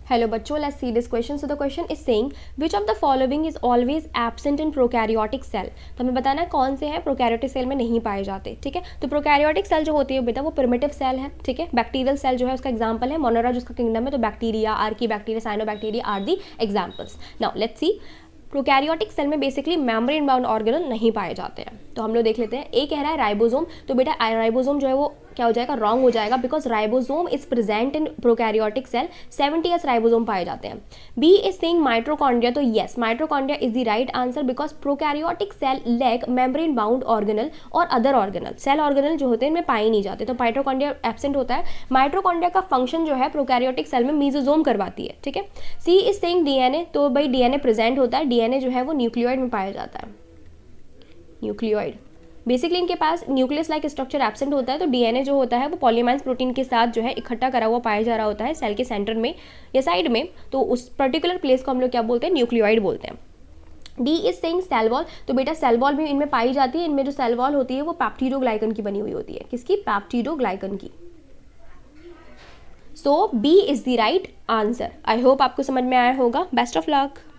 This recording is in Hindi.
Hello बच्चों, let's see this question. So the question is saying which of the following is always absent in prokaryotic cell. तो हमें बताना है कौन से हैं प्रोकैरियोटिक सेल में नहीं पाए जाते. ठीक है, तो प्रोकैरियोटिक सेल जो होती है बेटा वो प्रिमिटिव सेल है. ठीक है, बैक्टीरियल सेल जो है उसका एग्जाम्पल है मोनोरा जिसका किंगडम है, तो bacteria, archaebacteria, cyanobacteria are the examples. Now let's see prokaryotic cell में बेसिकली मेम्ब्रेन बाउंड ऑर्गेनल नहीं पाए जाते हैं. तो हम लोग देख लेते हैं. ए कह रहा है राइबोसोम, तो बेटा राइबोसोम जो है वो क्या हो जाएगा, रॉन्ग हो जाएगा, because ribosome is present in prokaryotic cell. 70s ribosome पाए जाते हैं. बी इज सेइंग माइटोकॉन्ड्रिया, तो yes mitochondria is the right answer because prokaryotic cell lack membrane bound organelle और अदर ऑर्गेनल. सेल ऑर्गेनल जो होते हैं इनमें पाए नहीं जाते, तो माइटोकॉन्ड्रिया एब्सेंट होता है. माइटोकॉन्ड्रिया का फंक्शन जो है प्रोकैरियोटिक सेल में मीजोसोम करवाती है. ठीक है. सी इज सेइंग डीएनए, तो भाई डीएनए प्रेजेंट होता है. डीएनए जो है वो न्यूक्लियोइड में पाया जाता है. न्यूक्लियोइड बेसिकली इनके पास न्यूक्लियस लाइक स्ट्रक्चर एब्सेंट होता है, तो डीएनए जो होता है वो पॉलीमाइंस प्रोटीन के साथ जो है इकट्ठा करा हुआ पाया जा रहा होता है सेल के सेंटर में या साइड में, तो उस पर्टिकुलर प्लेस को हम लोग क्या बोलते हैं, न्यूक्लियोइड बोलते हैं. D is saying cell wall, तो बेटा सेल वॉल भी इनमें पाई जाती है. इनमें जो सेल वॉल होती है वो पेप्टिडोग्लाइकन की बनी हुई होती है. किसकी? पेप्टिडोग्लाइकन की. So B is the right answer. I hope आपको समझ में आया होगा. Best of luck.